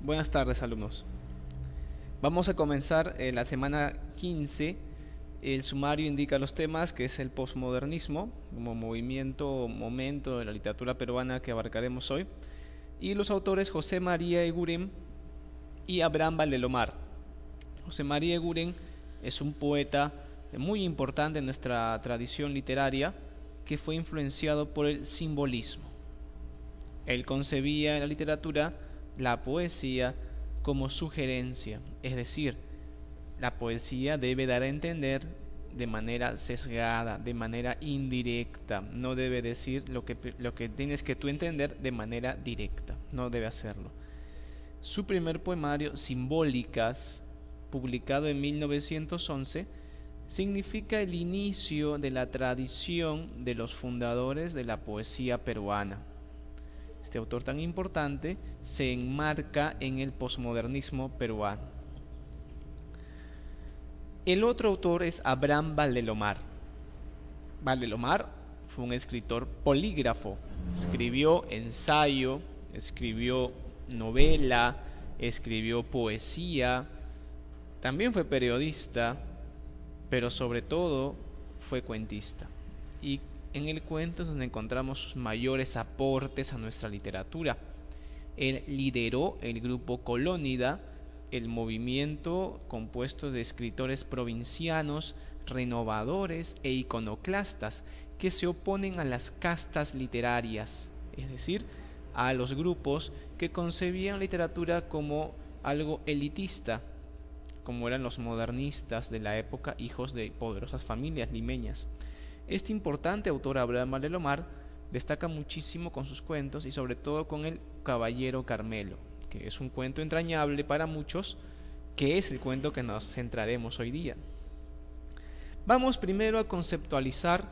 Buenas tardes, alumnos. Vamos a comenzar la semana 15. El sumario indica los temas, que es el posmodernismo, como movimiento o momento de la literatura peruana que abarcaremos hoy, y los autores José María Eguren y Abraham Valdemar. José María Eguren es un poeta muy importante en nuestra tradición literaria que fue influenciado por el simbolismo. Él concebía en la literatura la poesía como sugerencia, es decir, la poesía debe dar a entender de manera sesgada, de manera indirecta, no debe decir lo que tienes que tú entender de manera directa, no debe hacerlo. Su primer poemario, Simbólicas, publicado en 1911, significa el inicio de la tradición de los fundadores de la poesía peruana. Este autor tan importante se enmarca en el posmodernismo peruano. El otro autor es Abraham Valdemar. Valdemar fue un escritor polígrafo. Escribió ensayo, escribió novela, escribió poesía, también fue periodista, pero sobre todo fue cuentista. Y en el cuento es donde encontramos sus mayores aportes a nuestra literatura. Él lideró el grupo Colónida, el movimiento compuesto de escritores provincianos, renovadores e iconoclastas que se oponen a las castas literarias, es decir, a los grupos que concebían literatura como algo elitista, como eran los modernistas de la época, hijos de poderosas familias limeñas. Este importante autor, Abraham Valdemar, destaca muchísimo con sus cuentos y sobre todo con El Caballero Carmelo, que es un cuento entrañable para muchos, que es el cuento que nos centraremos hoy día. Vamos primero a conceptualizar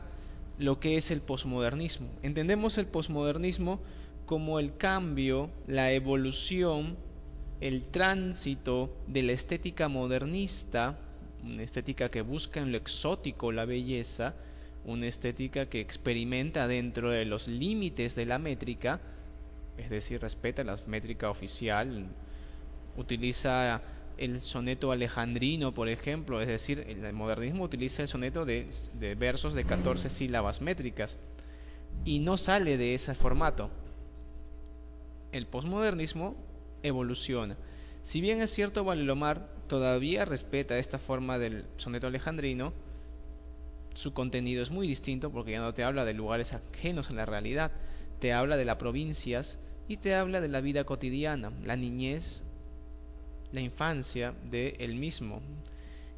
lo que es el posmodernismo. Entendemos el posmodernismo como el cambio, la evolución, el tránsito de la estética modernista, una estética que busca en lo exótico la belleza, una estética que experimenta dentro de los límites de la métrica, es decir, respeta la métrica oficial, utiliza el soneto alejandrino, por ejemplo, es decir, el modernismo utiliza el soneto de versos de 14 sílabas métricas y no sale de ese formato. El posmodernismo evoluciona. Si bien es cierto, Valdemar todavía respeta esta forma del soneto alejandrino, su contenido es muy distinto porque ya no te habla de lugares ajenos a la realidad, te habla de las provincias y te habla de la vida cotidiana, la niñez, la infancia de él mismo.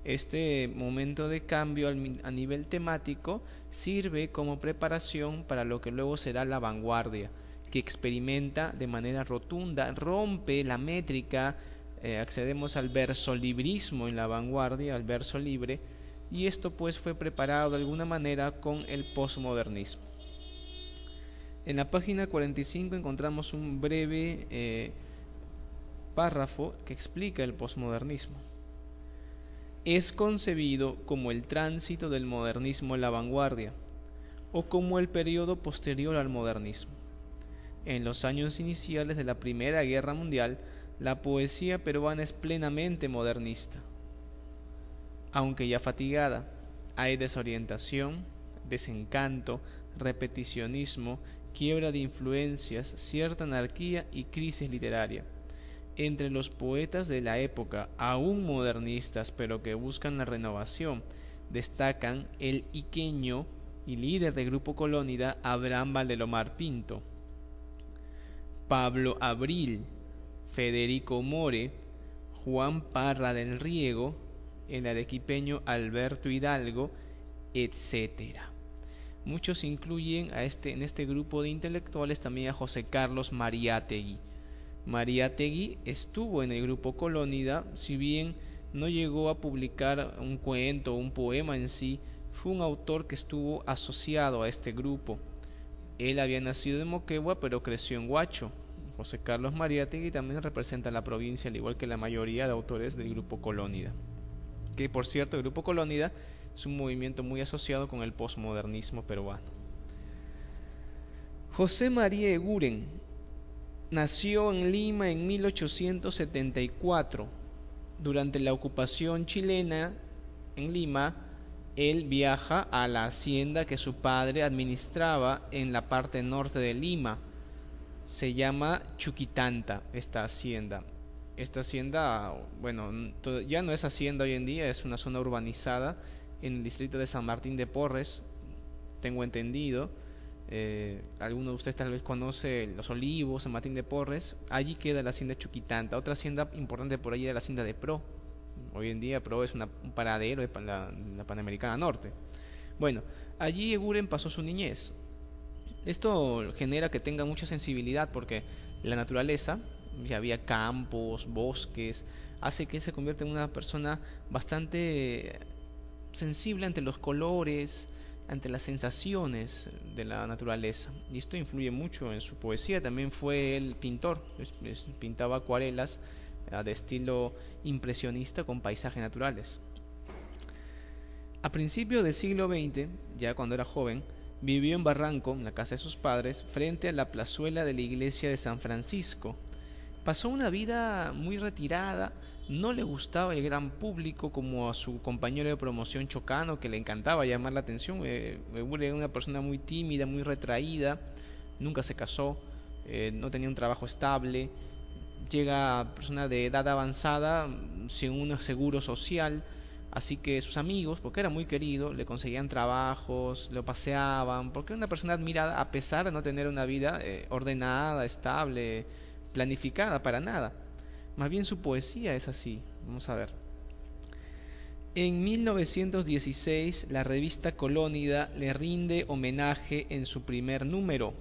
Este momento de cambio a nivel temático sirve como preparación para lo que luego será la vanguardia, que experimenta de manera rotunda, rompe la métrica, accedemos al versolibrismo en la vanguardia, al verso libre, y esto pues fue preparado de alguna manera con el posmodernismo. En la página 45 encontramos un breve párrafo que explica el posmodernismo. Es concebido como el tránsito del modernismo a la vanguardia, o como el periodo posterior al modernismo. En los años iniciales de la Primera Guerra Mundial, la poesía peruana es plenamente modernista. Aunque ya fatigada, hay desorientación, desencanto, repeticionismo, quiebra de influencias, cierta anarquía y crisis literaria. Entre los poetas de la época, aún modernistas pero que buscan la renovación, destacan el iqueño y líder del grupo Colónida Abraham Valdemar Pinto, Pablo Abril, Federico More, Juan Parra del Riego, el arequipeño Alberto Hidalgo, etc. Muchos incluyen en este grupo de intelectuales también a José Carlos Mariátegui. Mariátegui estuvo en el grupo Colónida, si bien no llegó a publicar un cuento o un poema en sí, fue un autor que estuvo asociado a este grupo. Él había nacido en Moquegua pero creció en Huacho. José Carlos Mariátegui también representa la provincia, al igual que la mayoría de autores del grupo Colónida, que por cierto el grupo Colónida es un movimiento muy asociado con el posmodernismo peruano. José María Eguren Nació en Lima en 1874. Durante la ocupación chilena en Lima, él viaja a la hacienda que su padre administraba en la parte norte de Lima. Se llama Chuquitanta esta hacienda. Esta hacienda, bueno, ya no es hacienda hoy en día, es una zona urbanizada en el distrito de San Martín de Porres, tengo entendido. Alguno de ustedes tal vez conoce Los Olivos, San Martín de Porres. Allí queda la hacienda Chuquitanta. Otra hacienda importante por allí es la hacienda de Pro. Hoy en día Pro es un paradero de la Panamericana Norte. Bueno, allí Eguren pasó su niñez. Esto genera que tenga mucha sensibilidad porque la naturaleza, ya había campos, bosques, hace que se convierta en una persona bastante sensible ante los colores, ante las sensaciones de la naturaleza, y esto influye mucho en su poesía. También fue el pintor, pintaba acuarelas de estilo impresionista con paisajes naturales. A principios del siglo XX, ya cuando era joven, vivió en Barranco, en la casa de sus padres, frente a la plazuela de la iglesia de San Francisco. Pasó una vida muy retirada. No le gustaba el gran público como a su compañero de promoción Chocano, que le encantaba llamar la atención. Era una persona muy tímida, muy retraída, nunca se casó, no tenía un trabajo estable. Llega persona de edad avanzada sin un seguro social, así que sus amigos, porque era muy querido, le conseguían trabajos, lo paseaban, porque era una persona admirada a pesar de no tener una vida ordenada, estable, planificada para nada. Más bien su poesía es así. Vamos a ver. En 1916 la revista Colónida le rinde homenaje en su primer número.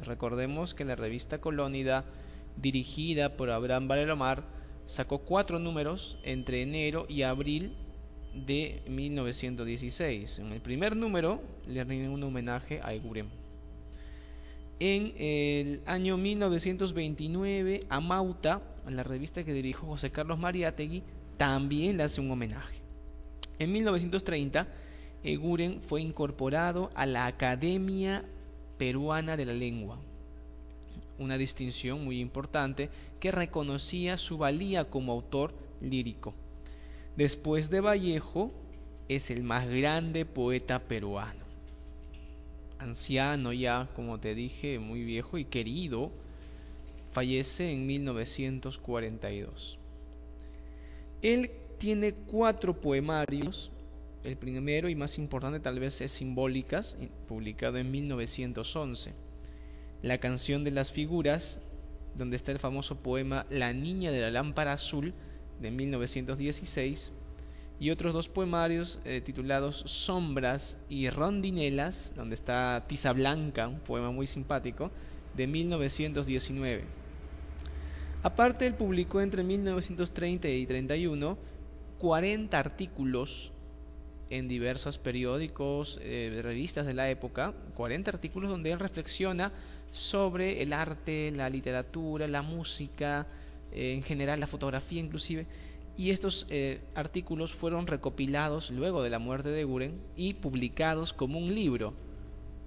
Recordemos que la revista Colónida, dirigida por Abraham Valdelomar, sacó 4 números entre enero y abril de 1916. En el primer número le rinden un homenaje a Eguren. En el año 1929, Amauta, la revista que dirigió José Carlos Mariátegui, también le hace un homenaje. En 1930, Eguren fue incorporado a la Academia Peruana de la Lengua, una distinción muy importante que reconocía su valía como autor lírico. Después de Vallejo, es el más grande poeta peruano. Anciano ya, como te dije, muy viejo y querido, fallece en 1942. Él tiene 4 poemarios. El primero y más importante tal vez es Simbólicas, publicado en 1911. La canción de las figuras, donde está el famoso poema La niña de la lámpara azul, de 1916, y otros 2 poemarios titulados Sombras y Rondinelas, donde está Tiza Blanca, un poema muy simpático, de 1919. Aparte, él publicó entre 1930 y 31 40 artículos en diversos periódicos, revistas de la época, 40 artículos donde él reflexiona sobre el arte, la literatura, la música, en general la fotografía inclusive, y estos artículos fueron recopilados luego de la muerte de Eguren y publicados como un libro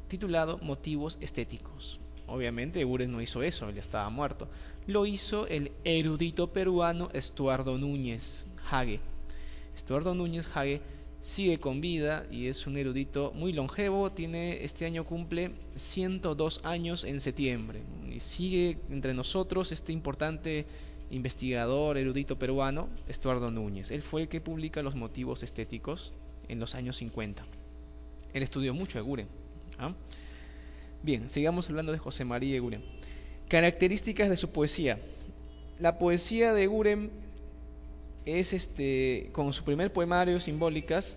titulado Motivos Estéticos. Obviamente Eguren no hizo eso, él ya estaba muerto. Lo hizo el erudito peruano Estuardo Núñez Hague. Estuardo Núñez Hague sigue con vida y es un erudito muy longevo. Este año cumple 102 años en septiembre y sigue entre nosotros este importante investigador erudito peruano, Estuardo Núñez. Él fue el que publica los motivos estéticos en los años 50. Él estudió mucho a Eguren. Bien, sigamos hablando de José María Eguren. Características de su poesía. La poesía de Eguren es con su primer poemario Simbólicas,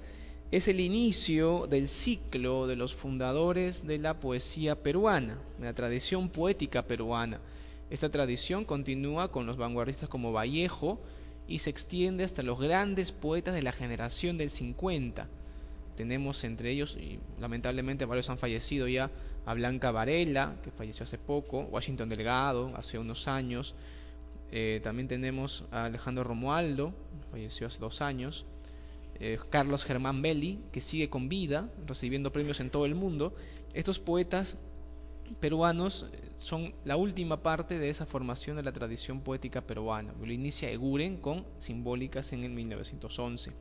es el inicio del ciclo de los fundadores de la poesía peruana, de la tradición poética peruana. Esta tradición continúa con los vanguardistas como Vallejo y se extiende hasta los grandes poetas de la generación del 50. Tenemos entre ellos, y lamentablemente varios han fallecido ya, a Blanca Varela, que falleció hace poco, Washington Delgado, hace unos años. También tenemos a Alejandro Romualdo, falleció hace 2 años. Carlos Germán Belli, que sigue con vida, recibiendo premios en todo el mundo. Estos poetas peruanos son la última parte de esa formación de la tradición poética peruana. Lo inicia Eguren con Simbólicas en el 1911.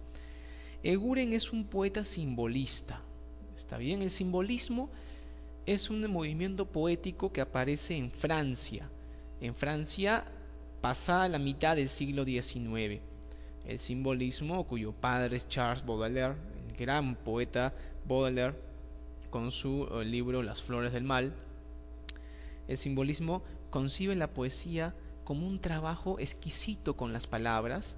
Eguren es un poeta simbolista. ¿Está bien? El simbolismo es un movimiento poético que aparece en Francia. En Francia, pasada la mitad del siglo XIX. El simbolismo, cuyo padre es Charles Baudelaire, el gran poeta Baudelaire, con su libro Las Flores del Mal. El simbolismo concibe la poesía como un trabajo exquisito con las palabras,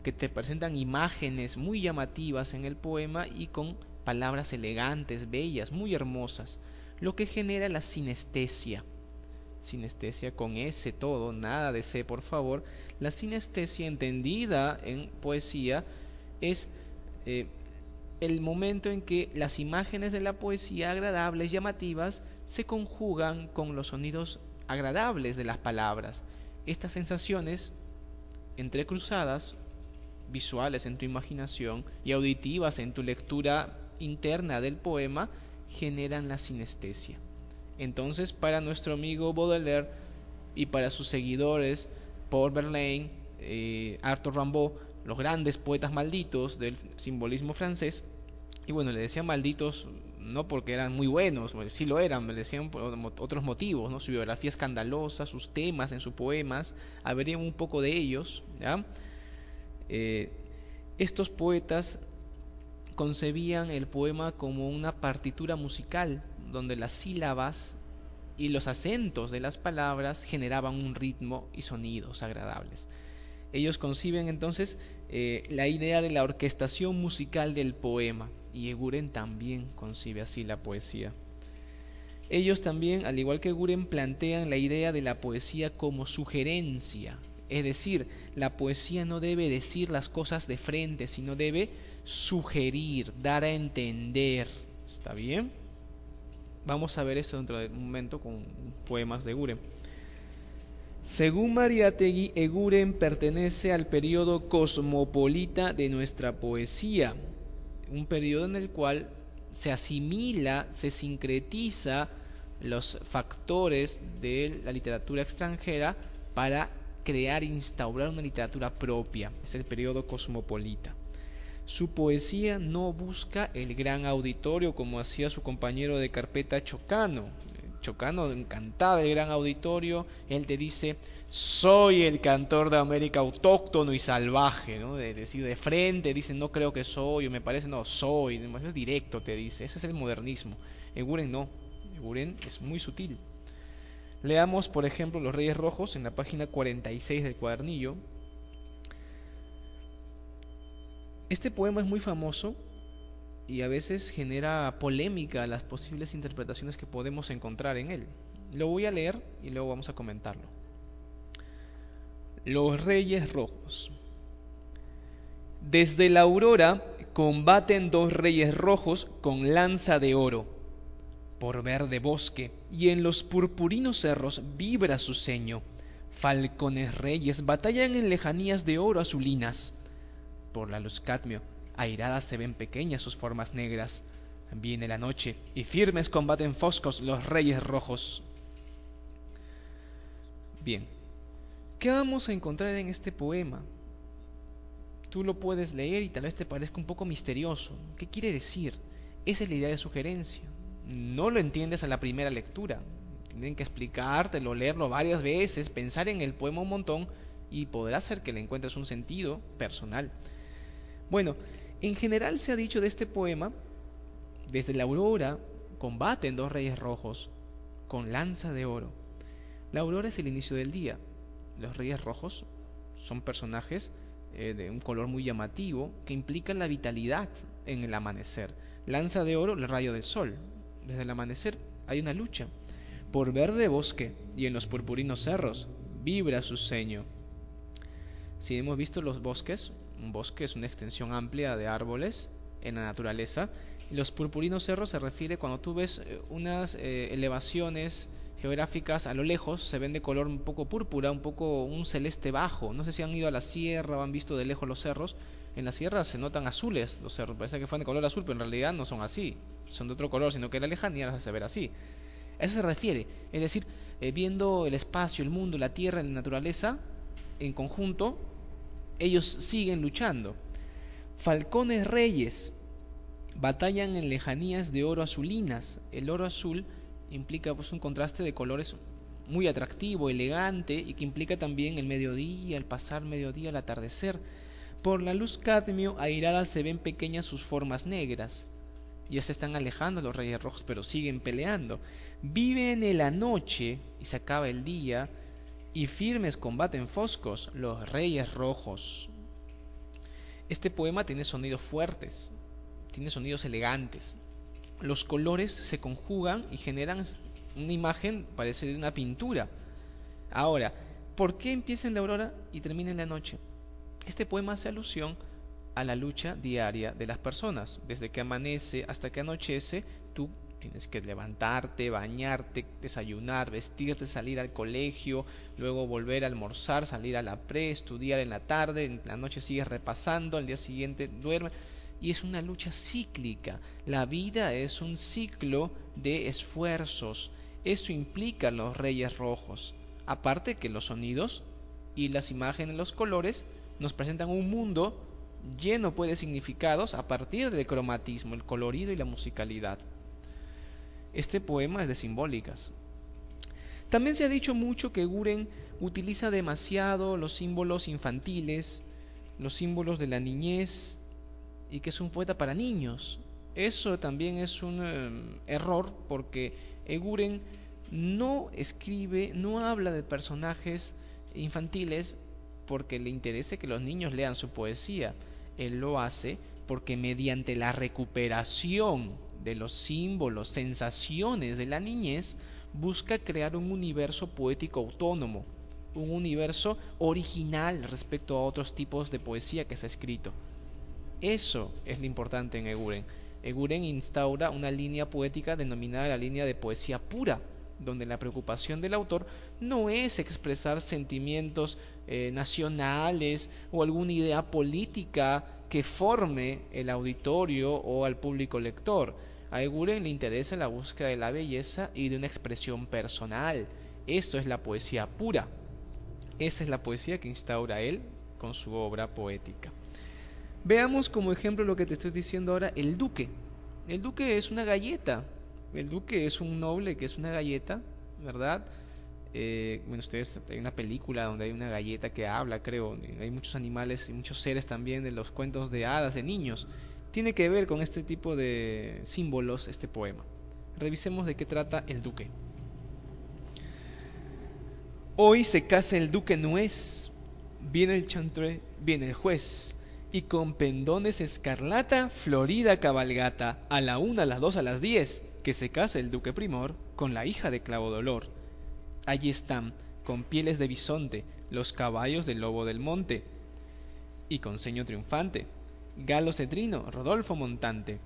que te presentan imágenes muy llamativas en el poema y con palabras elegantes, bellas, muy hermosas, lo que genera la sinestesia. Sinestesia con S todo, nada de C, por favor. La sinestesia entendida en poesía es el momento en que las imágenes de la poesía agradables, llamativas, se conjugan con los sonidos agradables de las palabras. Estas sensaciones entrecruzadas, visuales en tu imaginación y auditivas en tu lectura interna del poema, generan la sinestesia. Entonces, para nuestro amigo Baudelaire y para sus seguidores, Paul Verlaine, Arthur Rimbaud, los grandes poetas malditos del simbolismo francés, y bueno, le decían malditos no porque eran muy buenos, pues sí lo eran, le decían por otros motivos, ¿no? Su biografía escandalosa, sus temas en sus poemas, habría un poco de ellos, ¿ya? Estos poetas concebían el poema como una partitura musical, donde las sílabas y los acentos de las palabras generaban un ritmo y sonidos agradables. Ellos conciben entonces la idea de la orquestación musical del poema, y Eguren también concibe así la poesía. Ellos también, al igual que Eguren, plantean la idea de la poesía como sugerencia, es decir, la poesía no debe decir las cosas de frente, sino debe sugerir, dar a entender. ¿Está bien? Vamos a ver eso dentro de un momento con poemas de Eguren. Según Mariátegui, Eguren pertenece al periodo cosmopolita de nuestra poesía, un periodo en el cual se asimila, se sincretiza los factores de la literatura extranjera para crear e instaurar una literatura propia. Es el periodo cosmopolita. Su poesía no busca el gran auditorio como hacía su compañero de carpeta Chocano. Chocano encantaba el gran auditorio, él te dice: soy el cantor de América autóctono y salvaje, ¿no? De decir de frente, dice no creo que soy, o me parece, no, soy, demasiado directo te dice. Ese es el modernismo. Eguren no, Eguren es muy sutil. Leamos, por ejemplo, Los Reyes Rojos en la página 46 del cuadernillo. Este poema es muy famoso y a veces genera polémica las posibles interpretaciones que podemos encontrar en él. Lo voy a leer y luego vamos a comentarlo. Los Reyes Rojos. Desde la aurora combaten dos reyes rojos con lanza de oro. Por verde bosque y en los purpurinos cerros vibra su ceño. Falcones reyes batallan en lejanías de oro azulinas. Por la luz cadmio, airadas se ven pequeñas sus formas negras. Viene la noche y firmes combaten foscos los reyes rojos. Bien, ¿qué vamos a encontrar en este poema? Tú lo puedes leer y tal vez te parezca un poco misterioso. ¿Qué quiere decir? Esa es la idea de sugerencia. No lo entiendes a la primera lectura. Tienen que explicártelo, leerlo varias veces, pensar en el poema un montón y podrá ser que le encuentres un sentido personal. Bueno, en general se ha dicho de este poema: desde la aurora combaten dos reyes rojos con lanza de oro. La aurora es el inicio del día. Los reyes rojos son personajes de un color muy llamativo que implican la vitalidad en el amanecer. Lanza de oro, el rayo del sol. Desde el amanecer hay una lucha. Por verde bosque y en los purpurinos cerros vibra su ceño. Si hemos visto los bosques, un bosque es una extensión amplia de árboles en la naturaleza. Y los purpurinos cerros se refiere cuando tú ves unas elevaciones geográficas a lo lejos, se ven de color un poco púrpura, un poco un celeste bajo. No sé si han ido a la sierra o han visto de lejos los cerros. En la sierra se notan azules los cerros, parece que fueron de color azul, pero en realidad no son así, son de otro color, sino que la lejanía las hace ver así. A eso se refiere, es decir, viendo el espacio, el mundo, la tierra, la naturaleza, en conjunto, ellos siguen luchando. Falcones reyes batallan en lejanías de oro azulinas. El oro azul implica pues un contraste de colores muy atractivo, elegante, y que implica también el mediodía, el pasar mediodía, el atardecer. Por la luz cadmio airada se ven pequeñas sus formas negras. Ya se están alejando los reyes rojos, pero siguen peleando. Viven en la noche y se acaba el día, y firmes combaten foscos los reyes rojos. Este poema tiene sonidos fuertes, tiene sonidos elegantes. Los colores se conjugan y generan una imagen, parece de una pintura. Ahora, ¿por qué empieza en la aurora y termina en la noche? Este poema hace alusión a la lucha diaria de las personas. Desde que amanece hasta que anochece, tú tienes que levantarte, bañarte, desayunar, vestirte, salir al colegio, luego volver a almorzar, salir a la pre, estudiar en la tarde, en la noche sigues repasando, al día siguiente duermes. Y es una lucha cíclica. La vida es un ciclo de esfuerzos. Eso implica los reyes rojos. Aparte que los sonidos y las imágenes, los colores, nos presentan un mundo lleno pues de significados a partir del cromatismo, el colorido y la musicalidad. Este poema es de simbólicas. También se ha dicho mucho que Eguren utiliza demasiado los símbolos infantiles, los símbolos de la niñez, y que es un poeta para niños. Eso también es un error, porque Eguren no escribe, no habla de personajes infantiles porque le interese que los niños lean su poesía. Él lo hace porque mediante la recuperación de los símbolos, sensaciones de la niñez, busca crear un universo poético autónomo, un universo original respecto a otros tipos de poesía que se ha escrito. Eso es lo importante en Eguren. Eguren instaura una línea poética denominada la línea de poesía pura, donde la preocupación del autor no es expresar sentimientos nacionales o alguna idea política que forme el auditorio o al público lector. A Eguren le interesa la búsqueda de la belleza y de una expresión personal. Eso es la poesía pura. Esa es la poesía que instaura él con su obra poética. Veamos como ejemplo lo que te estoy diciendo ahora, el duque. El duque es una galleta. El duque es un noble que es una galleta, ¿verdad? Bueno, ustedes, hay una película donde hay una galleta que habla, creo. Hay muchos animales y muchos seres también de los cuentos de hadas de niños. Tiene que ver con este tipo de símbolos este poema. Revisemos de qué trata el duque. Hoy se casa el duque nuez, viene el chantre, viene el juez, y con pendones escarlata, florida cabalgata, a la 1, a las 2, a las 10, que se casa el duque primor con la hija de Clavo Dolor. Allí están, con pieles de bisonte, los caballos del lobo del monte, y con ceño triunfante, Galo Cedrino, Rodolfo montante.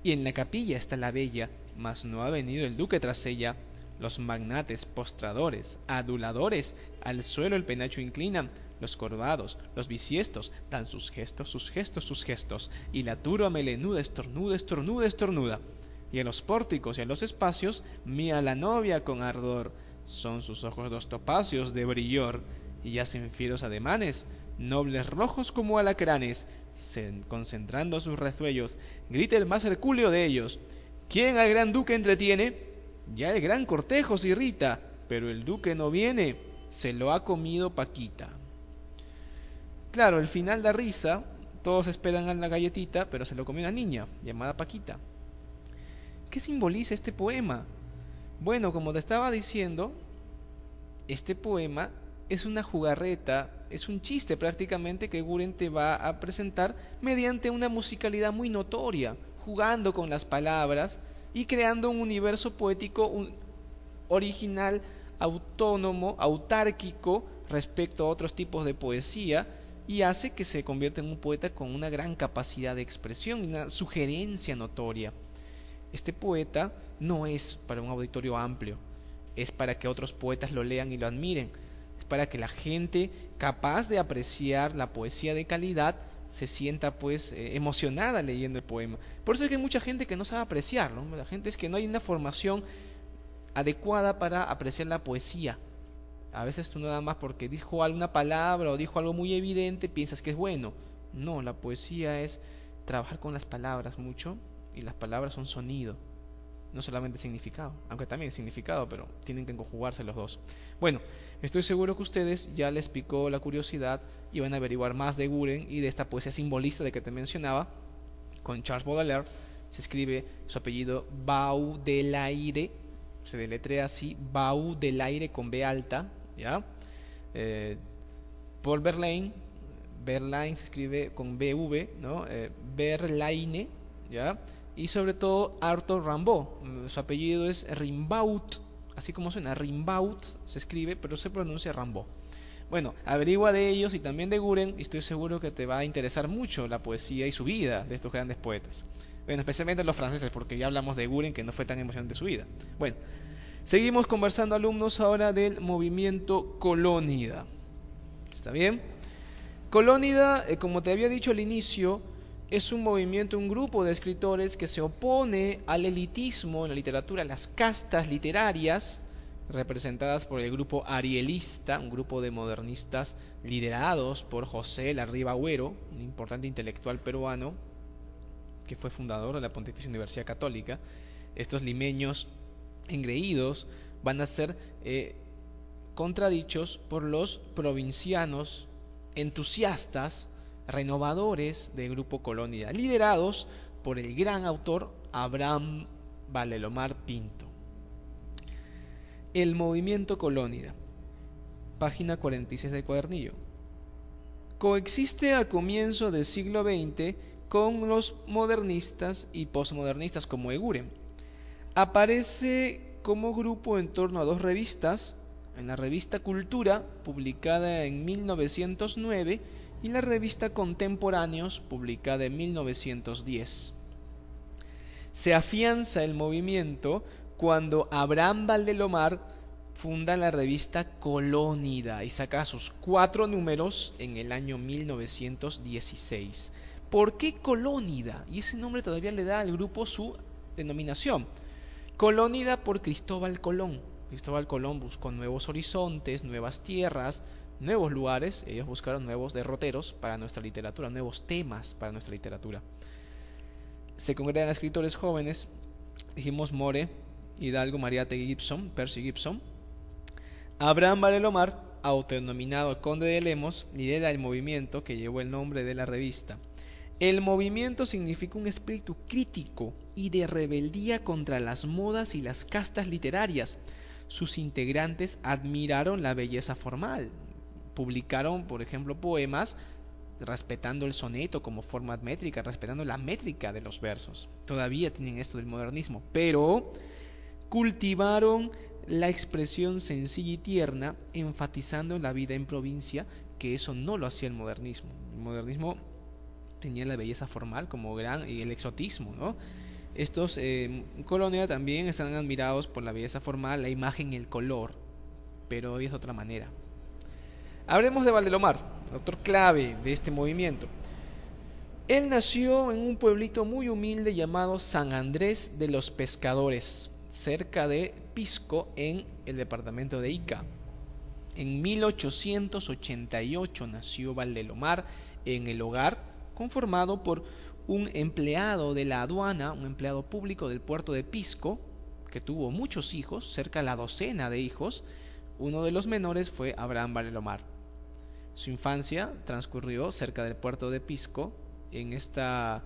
Y en la capilla está la bella, mas no ha venido el duque tras ella. Los magnates postradores, aduladores, al suelo el penacho inclinan, los corvados, los bisiestos, dan sus gestos, sus gestos, sus gestos, y la turba melenuda estornuda, estornuda, estornuda. Y a los pórticos y a los espacios mira la novia con ardor, son sus ojos 2 topacios de brillor, y hacen fieros ademanes, nobles rojos como alacranes, concentrando sus rezuellos, grita el más hercúleo de ellos: ¿quién al gran duque entretiene? Ya el gran cortejo se irrita, pero el duque no viene, se lo ha comido Paquita. Claro, el final da risa, todos esperan a la galletita, pero se lo comió una niña llamada Paquita. ¿Qué simboliza este poema? Bueno, como te estaba diciendo, este poema es una jugarreta, es un chiste prácticamente que Eguren te va a presentar mediante una musicalidad muy notoria, jugando con las palabras y creando un universo poético original, autónomo, autárquico respecto a otros tipos de poesía, y hace que se convierta en un poeta con una gran capacidad de expresión y una sugerencia notoria. Este poeta no es para un auditorio amplio, es para que otros poetas lo lean y lo admiren, es para que la gente capaz de apreciar la poesía de calidad se sienta pues emocionada leyendo el poema. Por eso es que hay mucha gente que no sabe apreciarlo, ¿no? La gente es que no hay una formación adecuada para apreciar la poesía. A veces tú nada más porque dijo alguna palabra o dijo algo muy evidente piensas que es bueno. No, la poesía es trabajar con las palabras mucho, y las palabras son sonido, no solamente significado, aunque también significado, pero tienen que conjugarse los dos. Bueno, estoy seguro que ustedes ya les picó la curiosidad y van a averiguar más de Guren y de esta poesía simbolista de que te mencionaba. Con Charles Baudelaire se escribe su apellido Baudelaire, se deletrea así, Baudelaire con B alta, ¿ya? Paul Verlaine, Verlaine se escribe con BV, ¿no? Verlaine, ¿ya? Y sobre todo Arthur Rimbaud, su apellido es Rimbaud, así como suena, Rimbaud se escribe, pero se pronuncia Rimbaud. Bueno, averigua de ellos y también de Guren, y estoy seguro que te va a interesar mucho la poesía y su vida de estos grandes poetas. Bueno, especialmente los franceses, porque ya hablamos de Guren, que no fue tan emocionante su vida. Bueno, seguimos conversando, alumnos, ahora del movimiento Colónida. ¿Está bien? Colónida, como te había dicho al inicio, es un movimiento, un grupo de escritores que se opone al elitismo en la literatura, a las castas literarias, representadas por el grupo arielista, un grupo de modernistas liderados por José Larriba Agüero, un importante intelectual peruano que fue fundador de la Pontificia Universidad Católica. Estos limeños engreídos van a ser contradichos por los provincianos entusiastas, renovadores del grupo Colónida, liderados por el gran autor Abraham Valdelomar Pinto. El movimiento Colónida, página 46 del cuadernillo. Coexiste a comienzo del siglo XX con los modernistas y posmodernistas como Eguren. Aparece como grupo en torno a dos revistas, en la revista Cultura, publicada en 1909, y la revista Contemporáneos, publicada en 1910. Se afianza el movimiento cuando Abraham Valdelomar funda la revista Colónida y saca sus 4 números en el año 1916. ¿Por qué Colónida? Y ese nombre todavía le da al grupo su denominación. Colónida por Cristóbal Colón. Cristóbal Colón buscó nuevos horizontes, nuevas tierras, nuevos lugares. Ellos buscaron nuevos derroteros para nuestra literatura, nuevos temas para nuestra literatura. Se congregan escritores jóvenes, dijimos More, Hidalgo, Mariátegui, Gibson, Percy Gibson. Abraham Valdelomar, autodenominado conde de Lemos, lidera el movimiento que llevó el nombre de la revista. El movimiento significa un espíritu crítico y de rebeldía contra las modas y las castas literarias. Sus integrantes admiraron la belleza formal. Publicaron, por ejemplo, poemas respetando el soneto como forma métrica, respetando la métrica de los versos. Todavía tienen esto del modernismo, pero cultivaron la expresión sencilla y tierna, enfatizando la vida en provincia, que eso no lo hacía el modernismo. El modernismo tenía la belleza formal como gran, y el exotismo, ¿no? Estos en Colonia también están admirados por la belleza formal, la imagen y el color, pero hoy es de otra manera. Hablemos de Valdelomar, autor clave de este movimiento. Él nació en un pueblito muy humilde llamado San Andrés de los Pescadores, cerca de Pisco, en el departamento de Ica. En 1888 nació Valdelomar en el hogar conformado por un empleado de la aduana, un empleado público del puerto de Pisco, que tuvo muchos hijos, cerca de la docena de hijos. Uno de los menores fue Abraham Valdelomar. Su infancia transcurrió cerca del puerto de Pisco, en esta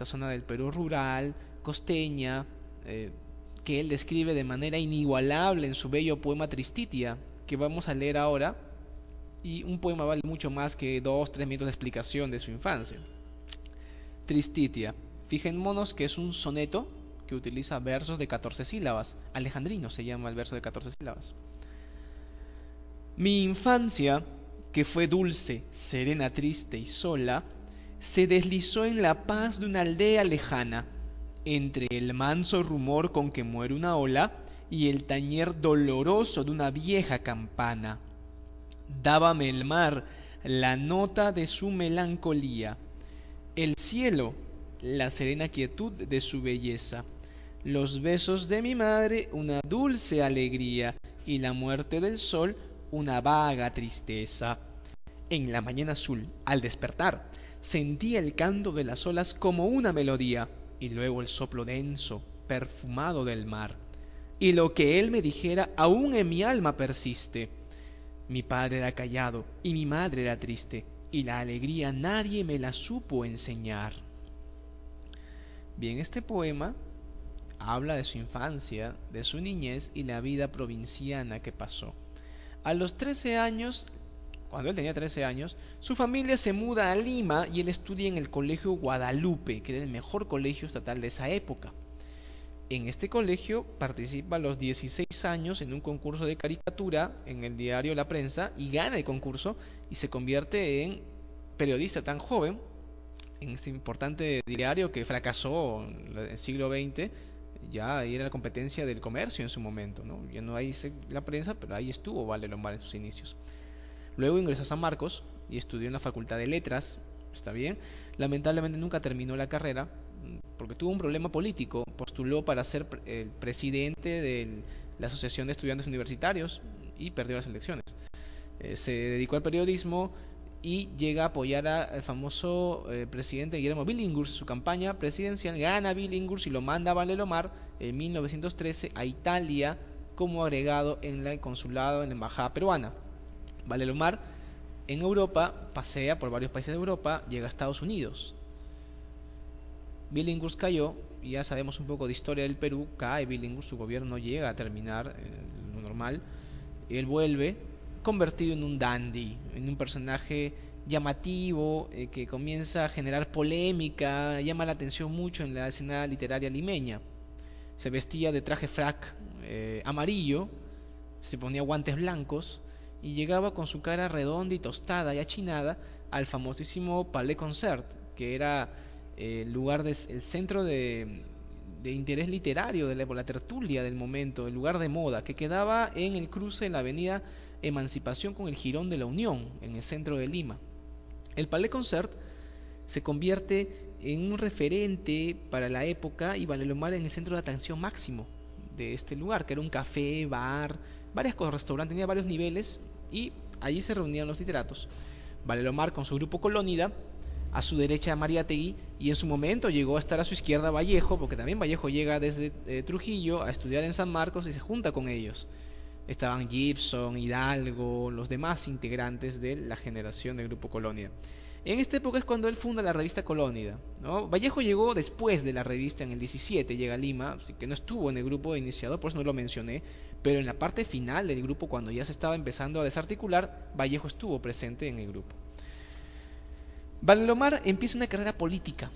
zona del Perú rural, costeña, que él describe de manera inigualable en su bello poema Tristitia, que vamos a leer ahora, y un poema vale mucho más que 2-3 minutos de explicación de su infancia. Tristitia, fijémonos que es un soneto que utiliza versos de 14 sílabas, alejandrino se llama el verso de 14 sílabas. Mi infancia, que fue dulce, serena, triste y sola, se deslizó en la paz de una aldea lejana, entre el manso rumor con que muere una ola y el tañer doloroso de una vieja campana. Dábame el mar la nota de su melancolía, el cielo la serena quietud de su belleza, los besos de mi madre una dulce alegría, y la muerte del sol una vaga tristeza. En la mañana azul, al despertar, sentía el canto de las olas como una melodía, y luego el soplo denso, perfumado del mar. Y lo que él me dijera aún en mi alma persiste. Mi padre era callado y mi madre era triste, y la alegría nadie me la supo enseñar. Bien, este poema habla de su infancia, de su niñez y la vida provinciana que pasó. A los 13 años, cuando él tenía 13 años, su familia se muda a Lima y él estudia en el Colegio Guadalupe, que era el mejor colegio estatal de esa época. En este colegio participa a los 16 años en un concurso de caricatura en el diario La Prensa y gana el concurso y se convierte en periodista tan joven en este importante diario que fracasó en el siglo XX. Ya era la competencia del comercio en su momento, ¿no? Ya no hay La Prensa, pero ahí estuvo Valdelomar en sus inicios. Luego ingresó a San Marcos y estudió en la Facultad de Letras, está bien. Lamentablemente nunca terminó la carrera porque tuvo un problema político. Postuló para ser el presidente de la Asociación de Estudiantes Universitarios y perdió las elecciones. Se dedicó al periodismo y llega a apoyar al famoso presidente Guillermo Billinghurst. Su campaña presidencial gana Billinghurst y lo manda a Valdelomar en 1913 a Italia como agregado en el consulado en la embajada peruana. Valdelomar en Europa pasea por varios países de Europa, llega a Estados Unidos. Billinghurst cayó, y ya sabemos un poco de historia del Perú. Cae Billinghurst, su gobierno no llega a terminar lo normal. Él vuelve convertido en un dandy, en un personaje llamativo que comienza a generar polémica, llama la atención mucho en la escena literaria limeña. Se vestía de traje frac amarillo, se ponía guantes blancos y llegaba con su cara redonda y tostada y achinada al famosísimo Palais Concert, que era el centro de interés literario de la tertulia del momento, el lugar de moda, que quedaba en el cruce de la avenida Emancipación con el Jirón de la Unión, en el centro de Lima. El Palais Concert se convierte en un referente para la época y Valdelomar en el centro de atención máximo de este lugar, que era un café, bar, varias cosas, restaurante, tenía varios niveles y allí se reunían los literatos. Valdelomar con su grupo Colónida, a su derecha Mariátegui, y en su momento llegó a estar a su izquierda Vallejo, porque también Vallejo llega desde Trujillo a estudiar en San Marcos y se junta con ellos. Estaban Gibson, Hidalgo, los demás integrantes de la generación del grupo Colónida. En esta época es cuando él funda la revista Colónida, ¿no? Vallejo llegó después de la revista, en el 17 llega a Lima, así que no estuvo en el grupo iniciador, por eso no lo mencioné, pero en la parte final del grupo, cuando ya se estaba empezando a desarticular, Vallejo estuvo presente en el grupo. Valdelomar empieza una carrera política,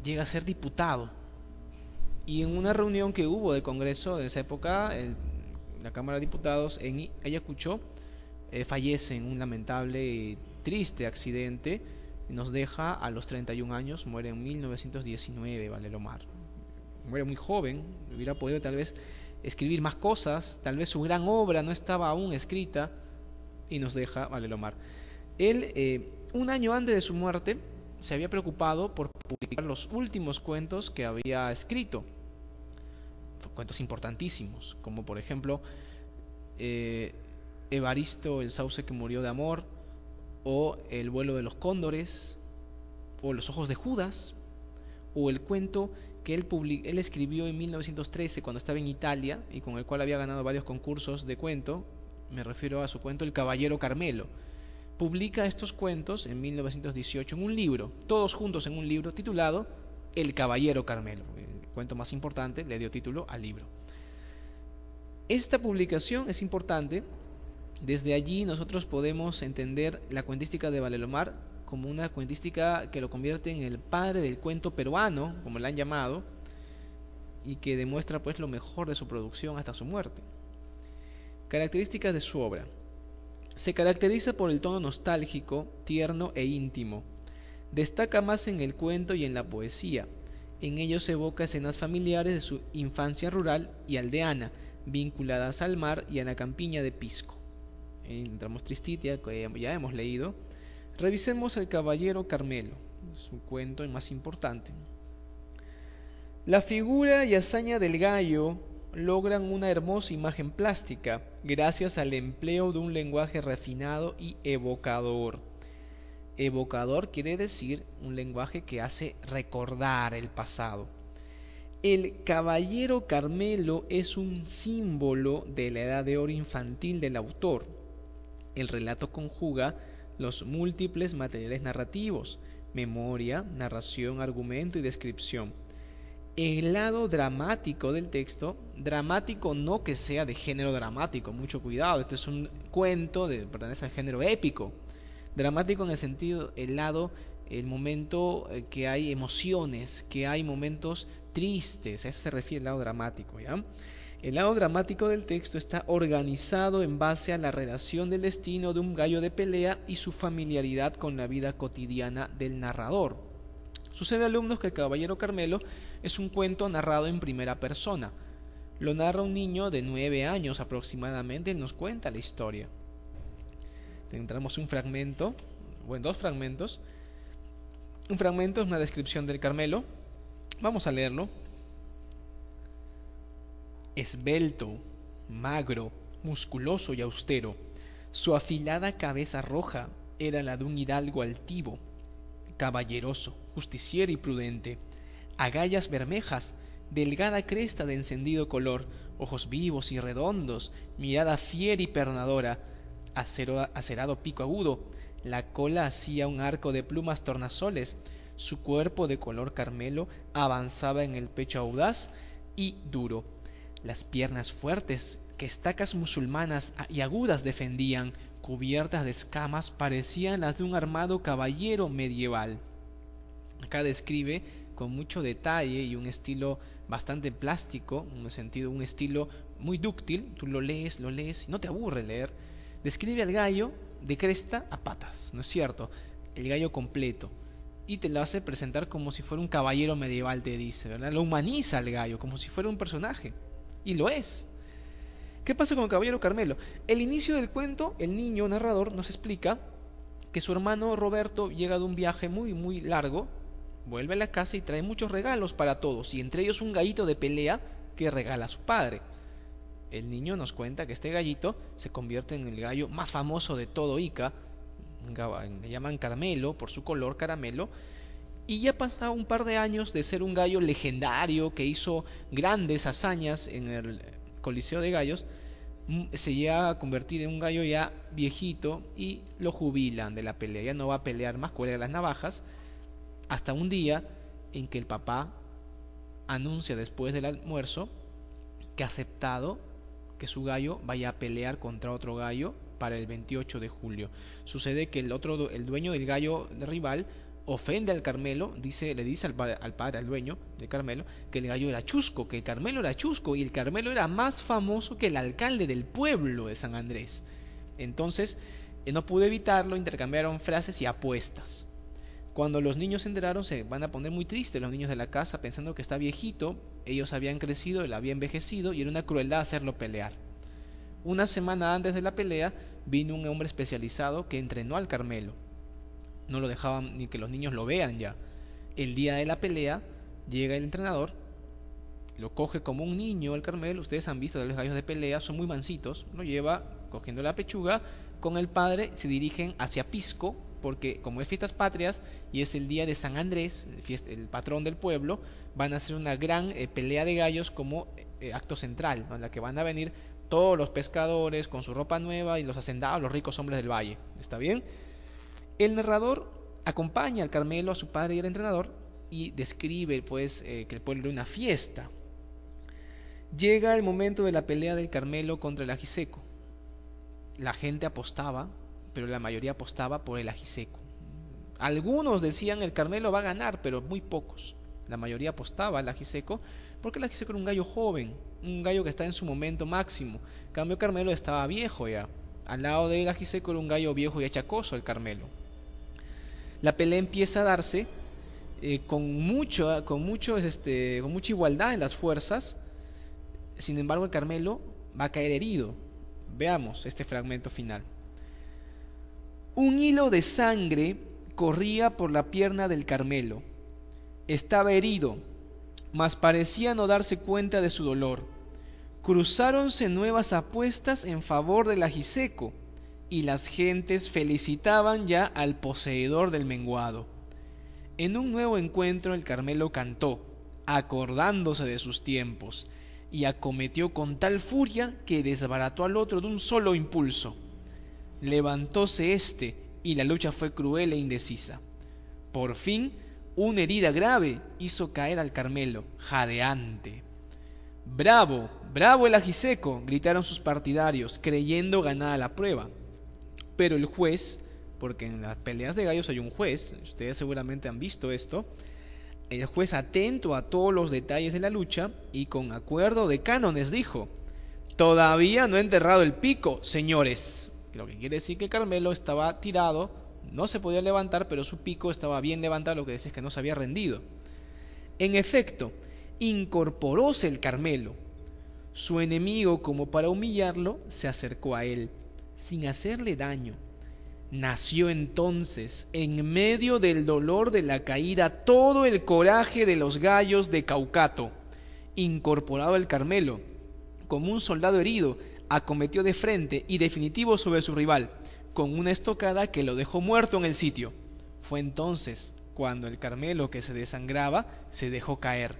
llega a ser diputado, y en una reunión que hubo del Congreso de esa época, la Cámara de Diputados en Ayacucho, fallece en un lamentable y triste accidente, y nos deja a los 31 años, muere en 1919 Valdelomar. Muere muy joven, hubiera podido tal vez escribir más cosas, tal vez su gran obra no estaba aún escrita, y nos deja Valdelomar. Él, un año antes de su muerte, se había preocupado por publicar los últimos cuentos que había escrito, cuentos importantísimos, como por ejemplo Evaristo, el sauce que murió de amor, o El vuelo de los cóndores, o Los ojos de Judas, o el cuento que él escribió en 1913 cuando estaba en Italia y con el cual había ganado varios concursos de cuento. Me refiero a su cuento El caballero Carmelo. Publica estos cuentos en 1918 en un libro, todos juntos en un libro titulado El caballero Carmelo. El cuento más importante le dio título al libro. Esta publicación es importante. Desde allí nosotros podemos entender la cuentística de Valdelomar como una cuentística que lo convierte en el padre del cuento peruano, como le han llamado, y que demuestra pues lo mejor de su producción hasta su muerte. Características de su obra. Se caracteriza por el tono nostálgico, tierno e íntimo. Destaca más en el cuento y en la poesía. En ellos evoca escenas familiares de su infancia rural y aldeana, vinculadas al mar y a la campiña de Pisco. Entramos Tristitia, que ya hemos leído. Revisemos El caballero Carmelo, su cuento más importante. La figura y hazaña del gallo logran una hermosa imagen plástica gracias al empleo de un lenguaje refinado y evocador. Evocador quiere decir un lenguaje que hace recordar el pasado. El caballero Carmelo es un símbolo de la edad de oro infantil del autor. El relato conjuga los múltiples materiales narrativos: memoria, narración, argumento y descripción. El lado dramático del texto, dramático no que sea de género dramático, mucho cuidado, este es un cuento, pertenece al género épico. Dramático en el sentido, el momento que hay emociones, que hay momentos tristes, a eso se refiere el lado dramático, ¿ya? El lado dramático del texto está organizado en base a la relación del destino de un gallo de pelea y su familiaridad con la vida cotidiana del narrador. Sucede, alumnos, que el Caballero Carmelo es un cuento narrado en primera persona. Lo narra un niño de 9 años aproximadamente, él nos cuenta la historia. Tendremos un fragmento, dos fragmentos. Un fragmento es una descripción del Carmelo. Vamos a leerlo. Esbelto, magro, musculoso y austero, su afilada cabeza roja era la de un hidalgo altivo, caballeroso, justiciero y prudente, agallas bermejas, delgada cresta de encendido color, ojos vivos y redondos, mirada fiera y pernadora, acerado pico agudo, la cola hacía un arco de plumas tornasoles, su cuerpo de color carmelo avanzaba en el pecho audaz y duro. Las piernas fuertes que estacas musulmanas y agudas defendían, cubiertas de escamas, parecían las de un armado caballero medieval. Acá describe con mucho detalle y un estilo bastante plástico, en un sentido, un estilo muy dúctil. Tú lo lees y no te aburre leer. Describe al gallo de cresta a patas, ¿no es cierto? El gallo completo. Y te lo hace presentar como si fuera un caballero medieval, te dice, ¿verdad? Lo humaniza al gallo como si fuera un personaje. Y lo es. ¿Qué pasa con el Caballero Carmelo? El inicio del cuento, el niño narrador nos explica que su hermano Roberto llega de un viaje muy largo, vuelve a la casa y trae muchos regalos para todos, y entre ellos un gallito de pelea que regala a su padre. El niño nos cuenta que este gallito se convierte en el gallo más famoso de todo Ica, le llaman Carmelo por su color caramelo, y ya pasado un par de años de ser un gallo legendario que hizo grandes hazañas en el Coliseo de Gallos, se llega a convertir en un gallo ya viejito y lo jubilan de la pelea. Ya no va a pelear más, cuelga las navajas, hasta un día en que el papá anuncia después del almuerzo que ha aceptado que su gallo vaya a pelear contra otro gallo para el 28 de julio. Sucede que el dueño del gallo rival ofende al Carmelo, le dice al padre, al dueño de Carmelo, que el gallo era chusco, que el Carmelo era chusco, y el Carmelo era más famoso que el alcalde del pueblo de San Andrés. Entonces, no pudo evitarlo, intercambiaron frases y apuestas. Cuando los niños se enteraron, se van a poner muy tristes los niños de la casa, pensando que está viejito, ellos habían crecido, él había envejecido, y era una crueldad hacerlo pelear. Una semana antes de la pelea, vino un hombre especializado que entrenó al Carmelo. No lo dejaban ni que los niños lo vean ya. El día de la pelea llega el entrenador, lo coge como un niño al Carmelo. Ustedes han visto de los gallos de pelea, son muy mansitos. Lo lleva cogiendo la pechuga. Con el padre se dirigen hacia Pisco, porque como es fiestas patrias y es el día de San Andrés, el patrón del pueblo, van a hacer una gran pelea de gallos como acto central, ¿no? En la que van a venir todos los pescadores con su ropa nueva y los hacendados, los ricos hombres del valle. ¿Está bien? El narrador acompaña al Carmelo, a su padre y al entrenador, y describe que el pueblo era una fiesta. Llega el momento de la pelea del Carmelo contra el ajiseco. La gente apostaba, pero la mayoría apostaba por el ajiseco. Algunos decían el Carmelo va a ganar, pero muy pocos. La mayoría apostaba al ajiseco, porque el ajiseco era un gallo joven, un gallo que está en su momento máximo. En cambio, Carmelo estaba viejo ya. Al lado del ajiseco era un gallo viejo y achacoso el Carmelo. La pelea empieza a darse con mucha igualdad en las fuerzas. Sin embargo, el Carmelo va a caer herido. Veamos este fragmento final. Un hilo de sangre corría por la pierna del Carmelo. Estaba herido, mas parecía no darse cuenta de su dolor. Cruzáronse nuevas apuestas en favor del ajiseco, y las gentes felicitaban ya al poseedor del menguado. En un nuevo encuentro el Carmelo cantó, acordándose de sus tiempos, y acometió con tal furia que desbarató al otro de un solo impulso. Levantóse éste, y la lucha fue cruel e indecisa. Por fin, una herida grave hizo caer al Carmelo, jadeante. «¡Bravo! ¡Bravo el ajiseco!», gritaron sus partidarios, creyendo ganada la prueba. Pero el juez, porque en las peleas de gallos hay un juez, ustedes seguramente han visto esto, el juez, atento a todos los detalles de la lucha y con acuerdo de cánones, dijo: «Todavía no he enterrado el pico, señores», lo que quiere decir que Carmelo estaba tirado, no se podía levantar, pero su pico estaba bien levantado, lo que decía es que no se había rendido. En efecto, incorporóse el Carmelo. Su enemigo, como para humillarlo, se acercó a él, sin hacerle daño. Nació entonces, en medio del dolor de la caída, todo el coraje de los gallos de Caucato. Incorporado el Carmelo, como un soldado herido, acometió de frente y definitivo sobre su rival, con una estocada que lo dejó muerto en el sitio. Fue entonces cuando el Carmelo, que se desangraba, se dejó caer,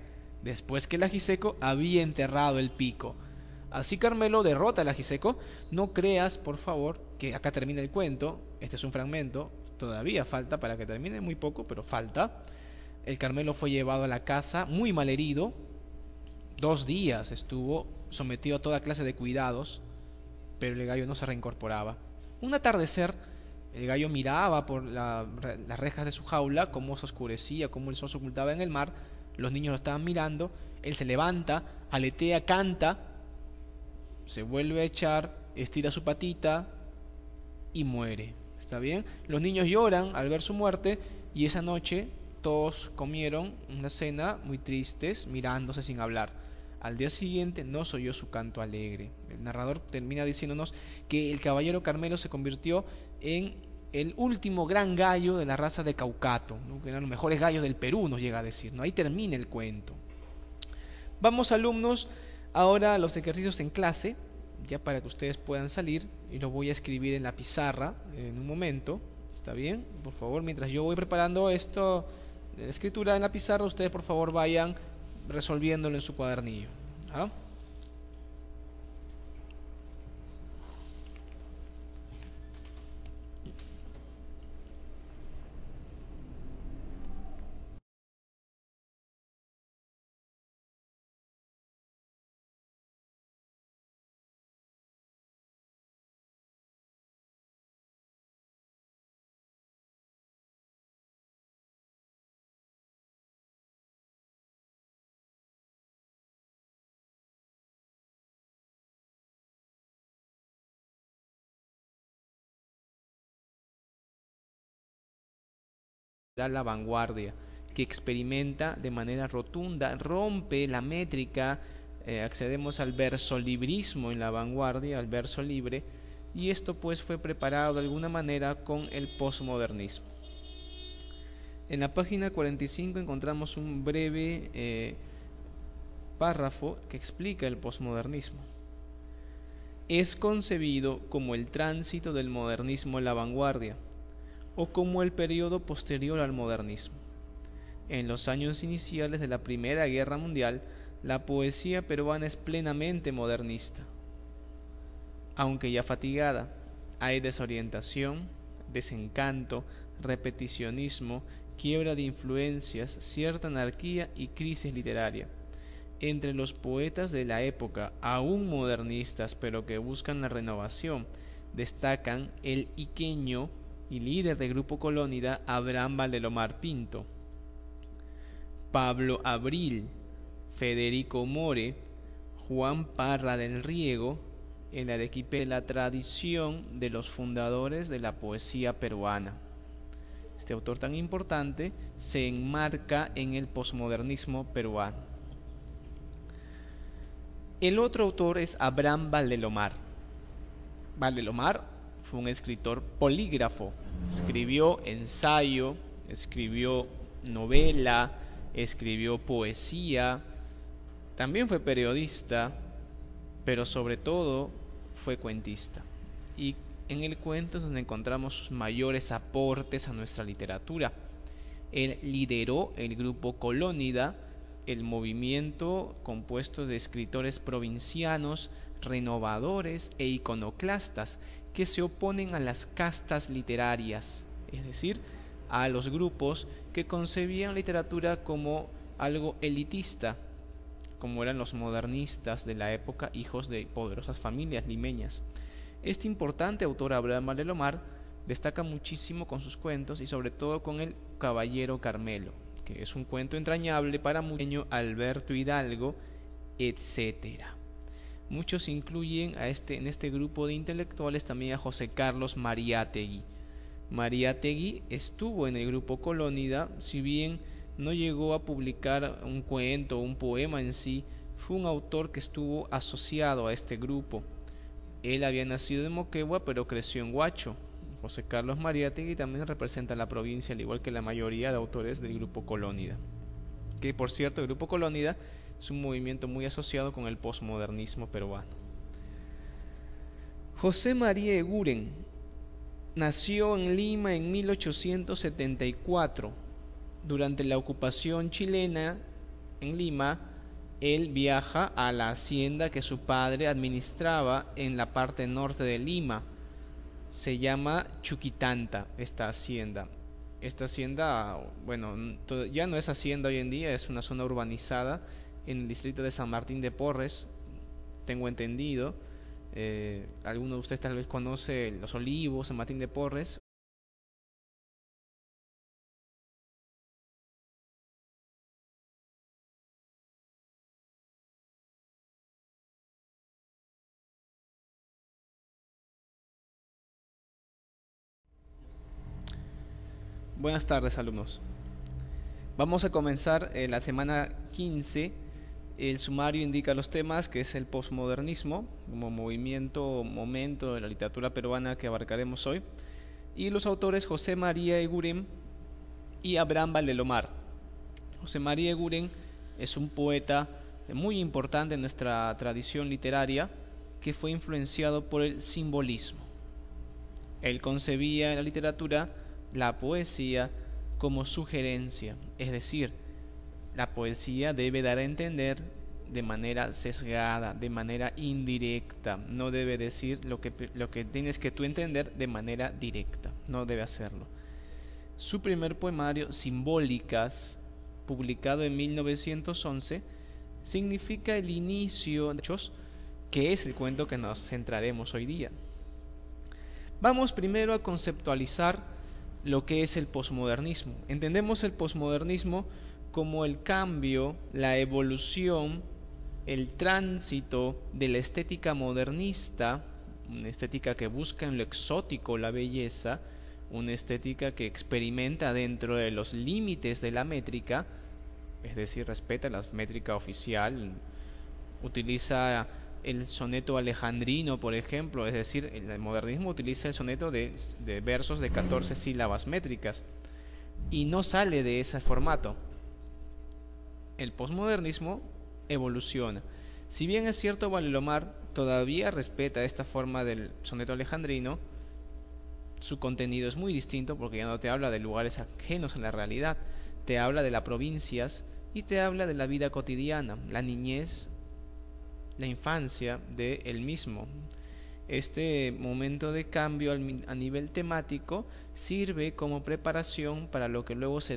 después que el ajiseco había enterrado el pico. Así Carmelo derrota al ajiseco. No creas, por favor, que acá termina el cuento. Este es un fragmento, todavía falta para que termine, muy poco, pero falta. El Carmelo fue llevado a la casa muy mal herido. 2 días estuvo sometido a toda clase de cuidados, pero el gallo no se reincorporaba. Un atardecer, el gallo miraba por las rejas de su jaula cómo se oscurecía, cómo el sol se ocultaba en el mar. Los niños lo estaban mirando. Él se levanta, aletea, canta, se vuelve a echar, estira su patita y muere. ¿Está bien? Los niños lloran al ver su muerte, y esa noche todos comieron una cena muy tristes, mirándose sin hablar. Al día siguiente no se oyó su canto alegre. El narrador termina diciéndonos que el caballero Carmelo se convirtió en el último gran gallo de la raza de Caucato, ¿no? Que eran los mejores gallos del Perú, nos llega a decir, ¿no? Ahí termina el cuento. Vamos, alumnos, ahora a los ejercicios en clase, ya para que ustedes puedan salir, y lo voy a escribir en la pizarra en un momento. ¿Está bien? Por favor, mientras yo voy preparando esto, la escritura en la pizarra, ustedes por favor vayan resolviéndolo en su cuadernillo. ¿Ah? La vanguardia, que experimenta de manera rotunda, rompe la métrica, accedemos al versolibrismo en la vanguardia, al verso libre, y esto pues fue preparado de alguna manera con el posmodernismo. En la página 45 encontramos un breve párrafo que explica el posmodernismo. Es concebido como el tránsito del modernismo a la vanguardia, o como el periodo posterior al modernismo. En los años iniciales de la Primera Guerra Mundial, la poesía peruana es plenamente modernista. Aunque ya fatigada, hay desorientación, desencanto, repeticionismo, quiebra de influencias, cierta anarquía y crisis literaria. Entre los poetas de la época, aún modernistas, pero que buscan la renovación, destacan el iqueño y líder del grupo Colónida, Abraham Valdelomar Pinto, Pablo Abril, Federico More, Juan Parra del Riego, en Arequipa, la tradición de los fundadores de la poesía peruana. Este autor tan importante se enmarca en el posmodernismo peruano. El otro autor es Abraham Valdelomar. Valdelomar fue un escritor polígrafo, escribió ensayo, escribió novela, escribió poesía, también fue periodista, pero sobre todo fue cuentista. Y en el cuento es donde encontramos sus mayores aportes a nuestra literatura. Él lideró el grupo Colónida, el movimiento compuesto de escritores provincianos, renovadores e iconoclastas que se oponen a las castas literarias, es decir, a los grupos que concebían literatura como algo elitista, como eran los modernistas de la época, hijos de poderosas familias limeñas. Este importante autor, Abraham Valdemar, destaca muchísimo con sus cuentos y sobre todo con El Caballero Carmelo, que es un cuento entrañable para Muñeño, Alberto Hidalgo, etc. Muchos incluyen en este grupo de intelectuales también a José Carlos Mariátegui. Mariátegui estuvo en el grupo Colónida, si bien no llegó a publicar un cuento o un poema en sí, fue un autor que estuvo asociado a este grupo. Él había nacido en Moquegua, pero creció en Huacho. José Carlos Mariátegui también representa la provincia, al igual que la mayoría de autores del grupo Colónida. Que por cierto, el grupo Colónida es un movimiento muy asociado con el posmodernismo peruano. José María Eguren nació en Lima en 1874. Durante la ocupación chilena en Lima, él viaja a la hacienda que su padre administraba en la parte norte de Lima. Se llama Chuquitanta esta hacienda. Esta hacienda, bueno, ya no es hacienda hoy en día, es una zona urbanizada en el distrito de San Martín de Porres, tengo entendido. Alguno de ustedes tal vez conoce Los Olivos, San Martín de Porres. Buenas tardes, alumnos. Vamos a comenzar la semana 15. El sumario indica los temas, que es el posmodernismo como movimiento o momento de la literatura peruana que abarcaremos hoy, y los autores José María Eguren y Abraham Valdemar. José María Eguren es un poeta muy importante en nuestra tradición literaria que fue influenciado por el simbolismo. Él concebía en la literatura la poesía como sugerencia, es decir, la poesía debe dar a entender de manera sesgada, de manera indirecta, no debe decir lo que tienes que tú entender de manera directa, no debe hacerlo. Su primer poemario, Simbólicas, publicado en 1911, significa el inicio de hechos, que es el cuento que nos centraremos hoy día. Vamos primero a conceptualizar lo que es el posmodernismo. Entendemos el posmodernismo como el cambio, la evolución, el tránsito de la estética modernista, una estética que busca en lo exótico la belleza, una estética que experimenta dentro de los límites de la métrica, es decir, respeta la métrica oficial, utiliza el soneto alejandrino, por ejemplo, es decir, el modernismo utiliza el soneto de versos de 14 sílabas métricas y no sale de ese formato. El posmodernismo evoluciona. Si bien es cierto, Valdemar todavía respeta esta forma del soneto alejandrino, su contenido es muy distinto porque ya no te habla de lugares ajenos a la realidad, te habla de las provincias y te habla de la vida cotidiana, la niñez, la infancia de él mismo. Este momento de cambio a nivel temático sirve como preparación para lo que luego se